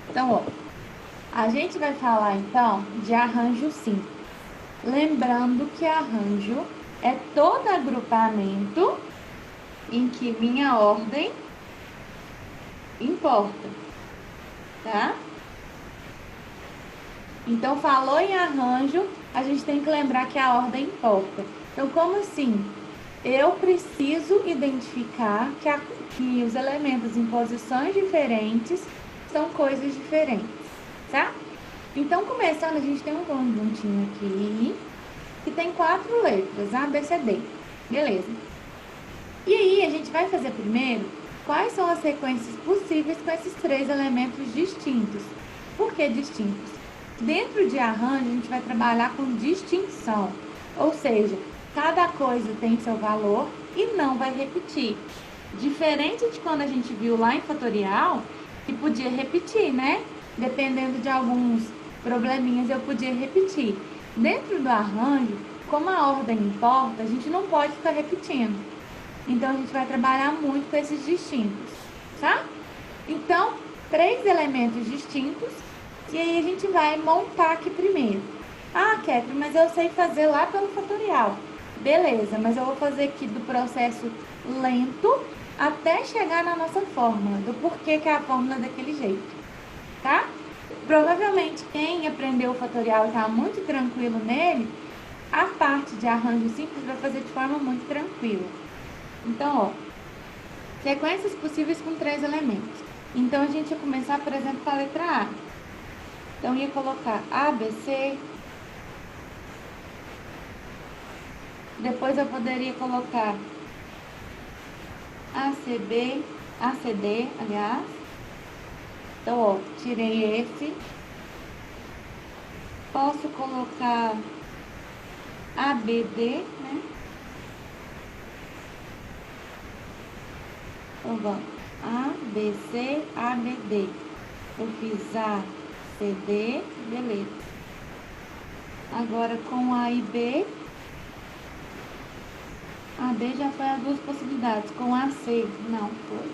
Então, ó, a gente vai falar então de arranjo simples. Lembrando que arranjo é todo agrupamento em que minha ordem importa, tá? Então, falou em arranjo, a gente tem que lembrar que a ordem importa. Então, como assim? Eu preciso identificar que os elementos em posições diferentes são coisas diferentes, tá? Então, começando, a gente tem um conjuntinho aqui que tem 4 letras, A, B, C, D. Beleza. E aí, a gente vai fazer primeiro quais são as sequências possíveis com esses 3 elementos distintos. Por que distintos? Dentro de arranjo, a gente vai trabalhar com distinção, ou seja, cada coisa tem seu valor e não vai repetir. Diferente de quando a gente viu lá em fatorial, que podia repetir, né? Dependendo de alguns probleminhas, eu podia repetir. Dentro do arranjo, como a ordem importa, a gente não pode ficar repetindo. Então, a gente vai trabalhar muito com esses distintos, tá? Então, 3 elementos distintos. E aí a gente vai montar aqui primeiro. Ah, Catherine, mas eu sei fazer lá pelo fatorial. Beleza, mas eu vou fazer aqui do processo lento até chegar na nossa fórmula, do porquê que é a fórmula daquele jeito, tá? Provavelmente quem aprendeu o fatorial e está muito tranquilo nele, a parte de arranjo simples vai fazer de forma muito tranquila. Então, ó, sequências possíveis com 3 elementos. Então, a gente ia começar, por exemplo, com a letra A. Então, ia colocar A, B, C. Depois eu poderia colocar A, C, B, A, C, D, aliás. Então, ó, tirei esse. Posso colocar A, B, D, né? Então, vamos. A, B, C, A, B, D. Eu fiz A, C, D, beleza. Agora, com A e B, a D já foi as 2 possibilidades. Com A, C, não foi.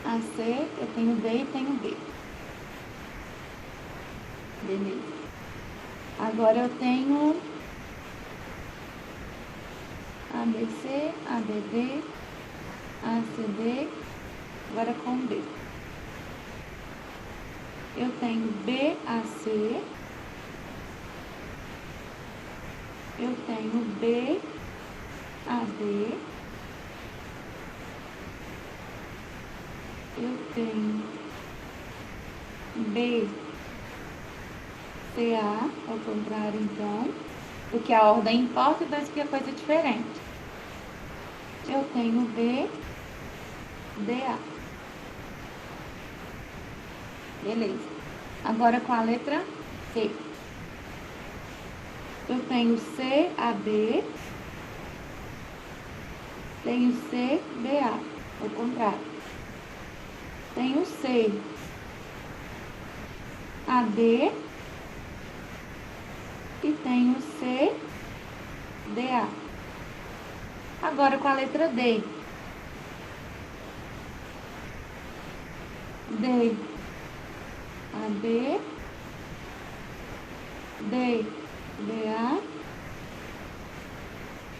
A, C, eu tenho D e tenho B. Beleza. Agora, eu tenho A, B, C, A, B, D, A, C, D, agora com B. Eu tenho B, A, C. Eu tenho B, A, D. Eu tenho B, C, A, ao contrário, então. Porque a ordem importa, então isso aqui é coisa diferente. Eu tenho B, D, A. Beleza. Agora com a letra C. Eu tenho C, A, B. Tenho C, B, A. Ao contrário. Tenho C, A, D. E tenho C, D, A. Agora com a letra D. D, A, B. D, D, A.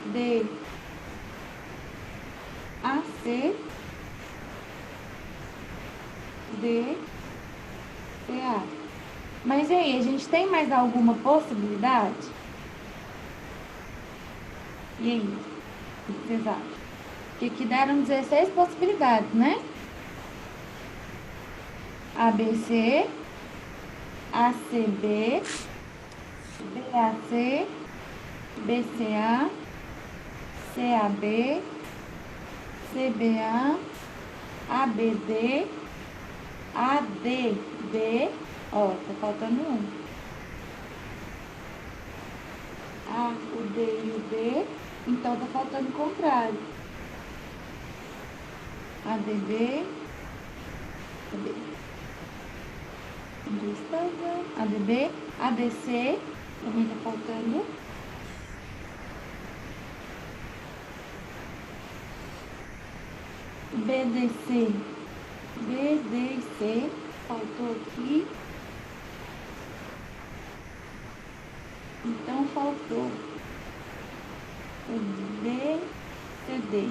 D, A, C. D, C, A. Mas e aí, a gente tem mais alguma possibilidade? E aí? O que vocês acham? Porque aqui deram 16 possibilidades, né? ABC, ACB, BAC, BCA, CAB, CBA, ABD, ADB, ó, tá faltando um. A, o D e o B, então tá faltando o contrário. ADB, cadê? Onde estava? ADB, ADC, também tá faltando. BDC, B, D e C. Faltou aqui. Então, faltou o B, C, D.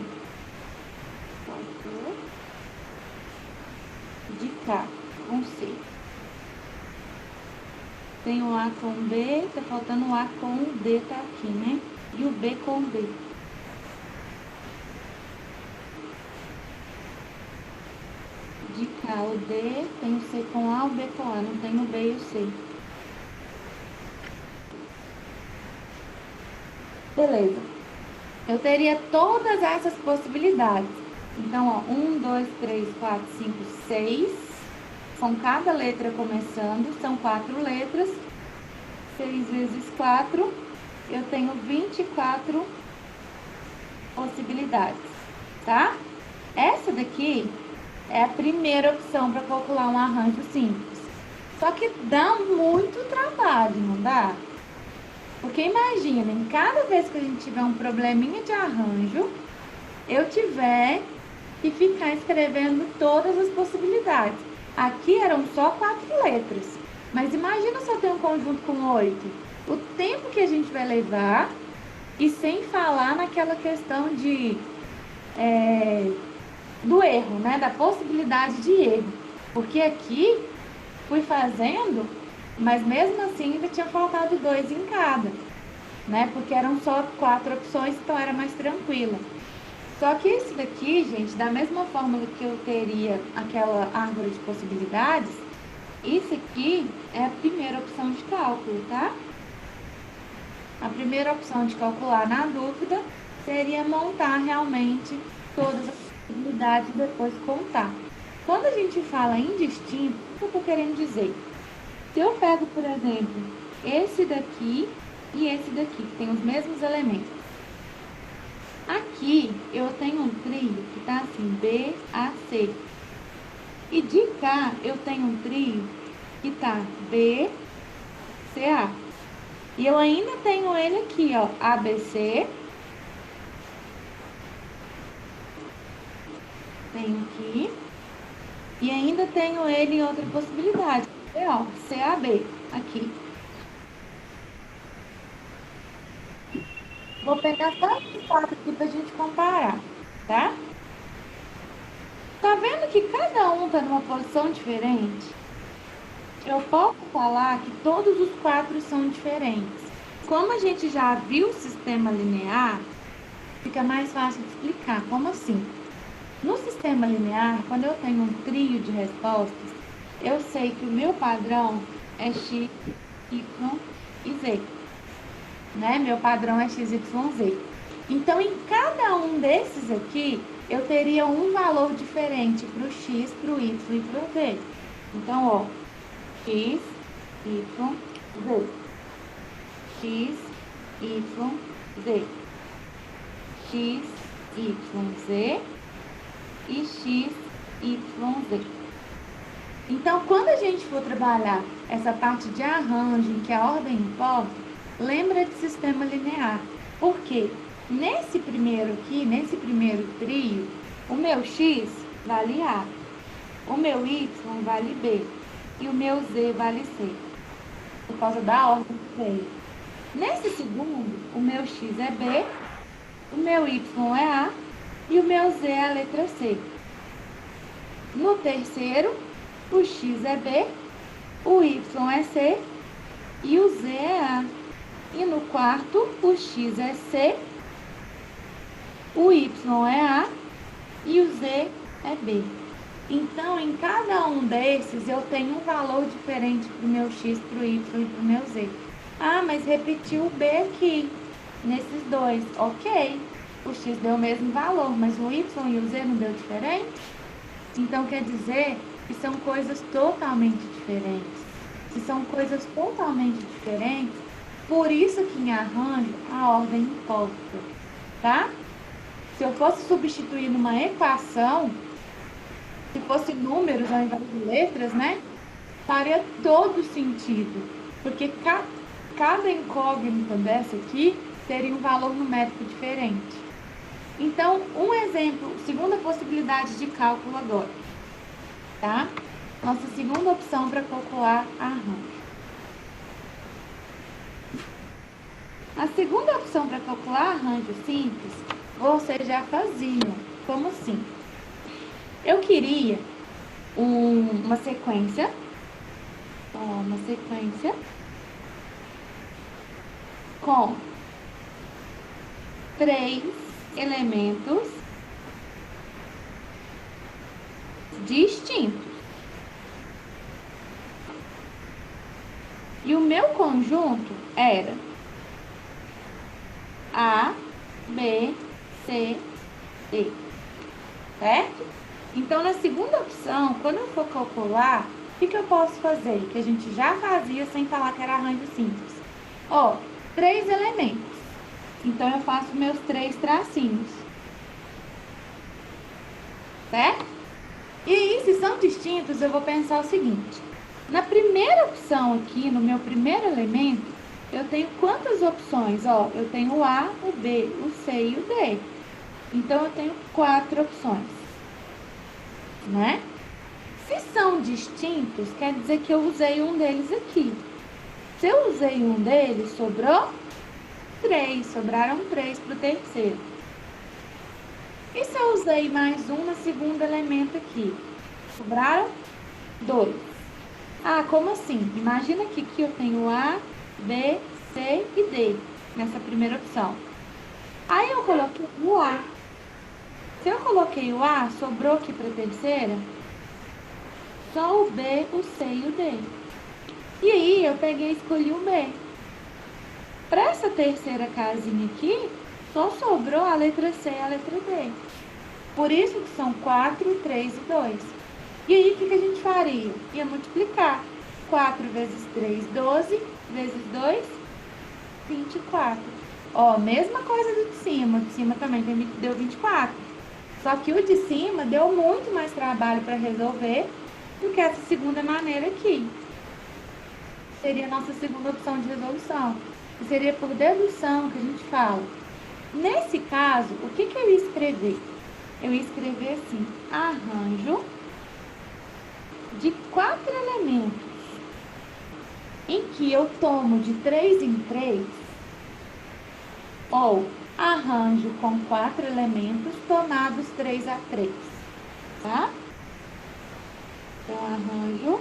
Faltou de K com C. Tem o A com B, tá faltando o A com o D, tá aqui, né? E o B com o D. De K o D, tem o C com A, o B com A, não tem o B e o C. Beleza. Eu teria todas essas possibilidades. Então, ó, 1, 2, 3, 4, 5, 6. Com cada letra começando, são 4 letras. 6 vezes 4, eu tenho 24 possibilidades, tá? Essa daqui é a primeira opção para calcular um arranjo simples. Só que dá muito trabalho, não dá? Porque imaginem, cada vez que a gente tiver um probleminha de arranjo, eu tiver que ficar escrevendo todas as possibilidades. Aqui eram só 4 letras, mas imagina se eu tenho um conjunto com 8. O tempo que a gente vai levar, e sem falar naquela questão de do erro, né? Da possibilidade de erro. Porque aqui fui fazendo, mas mesmo assim ainda tinha faltado 2 em cada, né? Porque eram só 4 opções, então era mais tranquila. Só que esse daqui, gente, da mesma fórmula que eu teria aquela árvore de possibilidades, isso aqui é a primeira opção de cálculo, tá? A primeira opção de calcular na dúvida seria montar realmente todas as possibilidades e depois contar. Quando a gente fala indistinto, o que eu estou querendo dizer? Se eu pego, por exemplo, esse daqui e esse daqui, que tem os mesmos elementos. Aqui eu tenho um trio que está assim, B, A, C. E de cá eu tenho um trio que está B, C, A. E eu ainda tenho ele aqui, ó, ABC. Tenho aqui. E ainda tenho ele em outra possibilidade. Ó, CAB, aqui. Vou pegar só esses 4 aqui pra gente comparar, tá? Tá vendo que cada um tá numa posição diferente? Eu posso falar que todos os 4 são diferentes. Como a gente já viu o sistema linear, fica mais fácil de explicar. Como assim? No sistema linear, quando eu tenho um trio de respostas, eu sei que o meu padrão é x, y e z. Né? Meu padrão é x, y, z. Então, em cada um desses aqui, eu teria um valor diferente para o x, para o y e para o z. Então, ó, x, y, z. X, y, z. X, y, z. E x, y, z. Então, quando a gente for trabalhar essa parte de arranjo, em que a ordem importa, lembra de sistema linear. Por quê? Nesse primeiro aqui, nesse primeiro trio, o meu x vale A, o meu y vale B e o meu z vale C, por causa da ordem que veio. Nesse segundo, o meu x é B, o meu y é A e o meu z é a letra C. No terceiro, o x é B, o y é C e o z é A. E no quarto, o x é C, o y é A e o z é B. Então, em cada um desses, eu tenho um valor diferente para o meu x, para o y e para o meu z. Ah, mas repetiu o B aqui, nesses dois. Ok, o x deu o mesmo valor, mas o y e o z não deu diferente? Então, quer dizer que são coisas totalmente diferentes. Se são coisas totalmente diferentes, por isso que em arranjo a ordem importa, tá? Se eu fosse substituir numa equação, se fosse números ao invés de letras, né? Faria todo sentido, porque cada incógnita dessa aqui teria um valor numérico diferente. Então, um exemplo, segunda possibilidade de cálculo agora. tá? Nossa segunda opção para calcular arranjo. A segunda opção para calcular arranjo simples, vocês já faziam. Como assim? Eu queria uma sequência, com 3 elementos distintos. E o meu conjunto era A, B, C, D. Certo? Então, na segunda opção, quando eu for calcular, o que eu posso fazer? Que a gente já fazia sem falar que era arranjo simples. 3 elementos. Então, eu faço meus 3 tracinhos. Certo? E aí, se são distintos, eu vou pensar o seguinte. Na primeira opção aqui, no meu primeiro elemento, eu tenho quantas opções? Eu tenho o A, o B, o C e o D. Então, eu tenho 4 opções. Né? Se são distintos, quer dizer que eu usei um deles aqui. Se eu usei um deles, sobrou 3. Sobraram 3 para o terceiro. E se eu usei mais um no segundo elemento aqui? Sobraram 2. Como assim? Imagina que aqui eu tenho A, B, C e D nessa primeira opção. Aí eu coloquei o A. Se eu coloquei o A, sobrou aqui para a terceira só o B, o C e o D. E aí eu peguei e escolhi o B. Para essa terceira casinha aqui, só sobrou a letra C e a letra D. Por isso que são 4, 3 e 2. E aí, o que a gente faria? Ia multiplicar. 4 vezes 3, 12, vezes 2, 24. Mesma coisa do de cima. O de cima também deu 24. Só que o de cima deu muito mais trabalho para resolver do que essa segunda maneira aqui. Seria a nossa segunda opção de resolução. Que seria por dedução que a gente fala. Nesse caso, o que eu ia escrever? Eu ia escrever assim, arranjo de 4 elementos, em que eu tomo de 3 em 3, ou arranjo com 4 elementos tomados 3 a 3, tá? Então, arranjo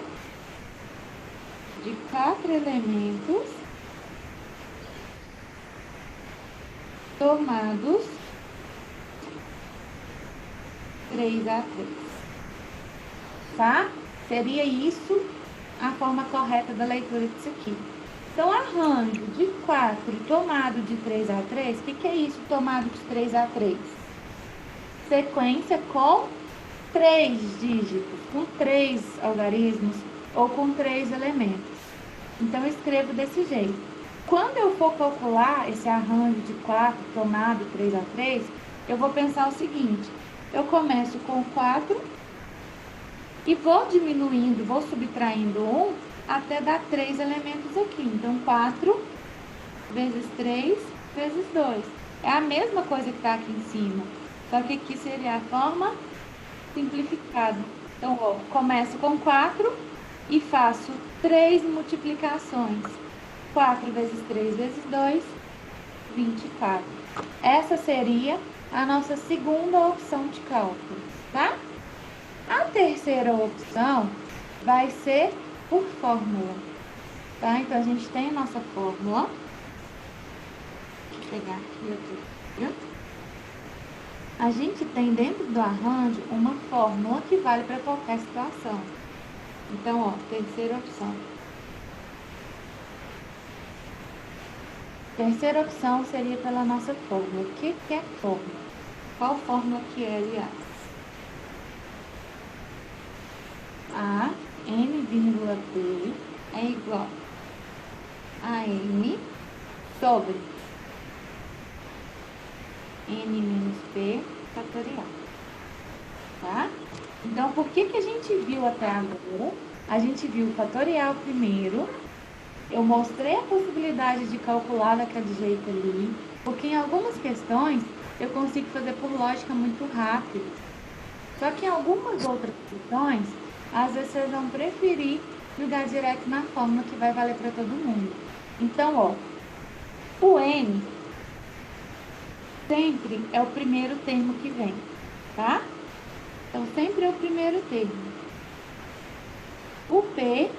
de 4 elementos tomados 3 a 3, tá? Seria isso a forma correta da leitura disso aqui. Então, arranjo de 4 tomado de 3 a 3, o que é isso tomado de 3 a 3? Sequência com 3 dígitos, com 3 algarismos ou com 3 elementos. Então, eu escrevo desse jeito. Quando eu for calcular esse arranjo de 4 tomado 3 a 3, eu vou pensar o seguinte. Eu começo com 4 e vou diminuindo, vou subtraindo 1 até dar 3 elementos aqui. Então, 4 vezes 3 vezes 2. É a mesma coisa que está aqui em cima, só que aqui seria a forma simplificada. Então, começo com 4 e faço 3 multiplicações. 4 vezes 3 vezes 2, 24. Essa seria a nossa segunda opção de cálculo, tá? A terceira opção vai ser por fórmula, tá? Então, a gente tem a nossa fórmula. Deixa eu pegar aqui outro. A gente tem dentro do arranjo uma fórmula que vale para qualquer situação. Então, terceira opção. Terceira opção seria pela nossa fórmula. O que é fórmula? Qual fórmula que é, aliás? A n, b é igual a m sobre n menos p fatorial. Tá? Então, por que a gente viu até agora? A gente viu o fatorial primeiro. Eu mostrei a possibilidade de calcular daquele jeito ali, porque em algumas questões eu consigo fazer por lógica muito rápido. Só que em algumas outras questões às vezes vocês vão preferir jogar direto na fórmula que vai valer para todo mundo. Então, ó, o N sempre é o primeiro termo que vem, tá? Então, sempre é o primeiro termo. O P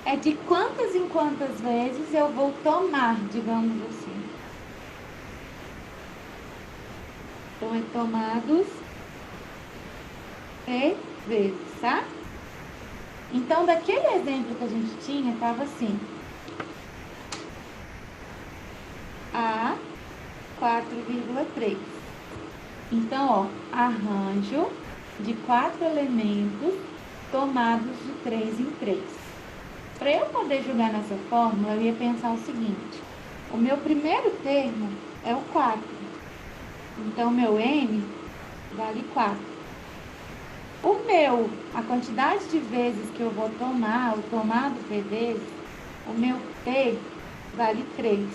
é de quantas em quantas vezes eu vou tomar, digamos assim. Então, é tomados P vezes, tá? Então, daquele exemplo que a gente tinha, estava assim. A 4,3. Então, ó, arranjo de 4 elementos tomados de 3 em 3. Para eu poder jogar nessa fórmula, eu ia pensar o seguinte. O meu primeiro termo é o 4. Então, meu N vale 4. A quantidade de vezes que eu vou tomar, o tomado P vezes, o meu P vale 3.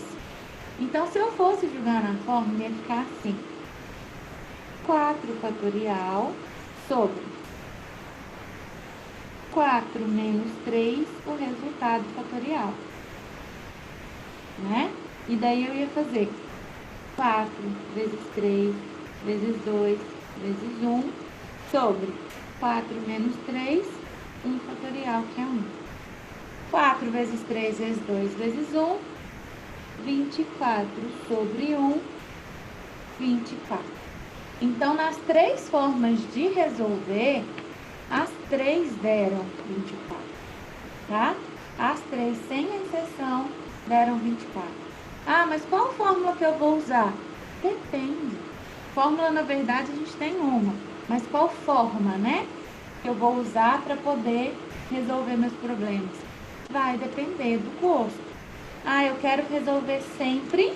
Então, se eu fosse jogar na fórmula, ia ficar assim. 4 fatorial sobre 4 menos 3, o resultado fatorial. Né? E daí eu ia fazer 4 vezes 3, vezes 2, vezes 1, sobre 4 menos 3, 1 fatorial, que é 1. 4 vezes 3, vezes 2, vezes 1, 24 sobre 1, 24. Então, nas três formas de resolver, as três deram 24, tá? As três, sem exceção, deram 24. Ah, mas qual fórmula que eu vou usar? Depende. Fórmula, na verdade, a gente tem uma. Mas qual forma, né? Que eu vou usar para poder resolver meus problemas? Vai depender do gosto. Ah, eu quero resolver sempre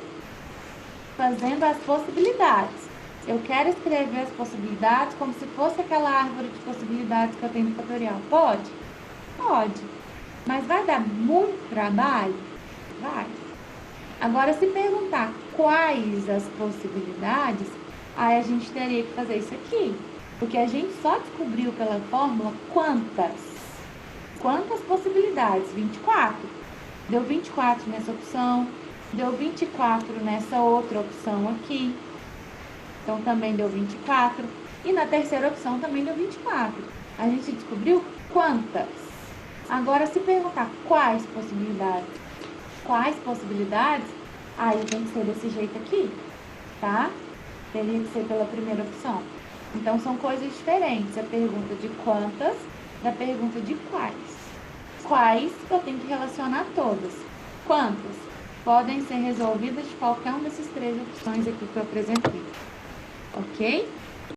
fazendo as possibilidades. Eu quero escrever as possibilidades como se fosse aquela árvore de possibilidades que eu tenho no fatorial. Pode? Pode. Mas vai dar muito trabalho? Vai. Agora, se perguntar quais as possibilidades, aí a gente teria que fazer isso aqui. Porque a gente só descobriu pela fórmula quantas. Quantas possibilidades? 24. Deu 24 nessa opção, deu 24 nessa outra opção aqui. Então, também deu 24. E na terceira opção também deu 24. A gente descobriu quantas. Agora, se perguntar quais possibilidades, aí tem que ser desse jeito aqui, tá? Teria que ser pela primeira opção. Então, são coisas diferentes. A pergunta de quantas, da pergunta de quais. Quais eu tenho que relacionar todas. Quantas podem ser resolvidas de qualquer uma dessas três opções aqui que eu apresentei. Ok?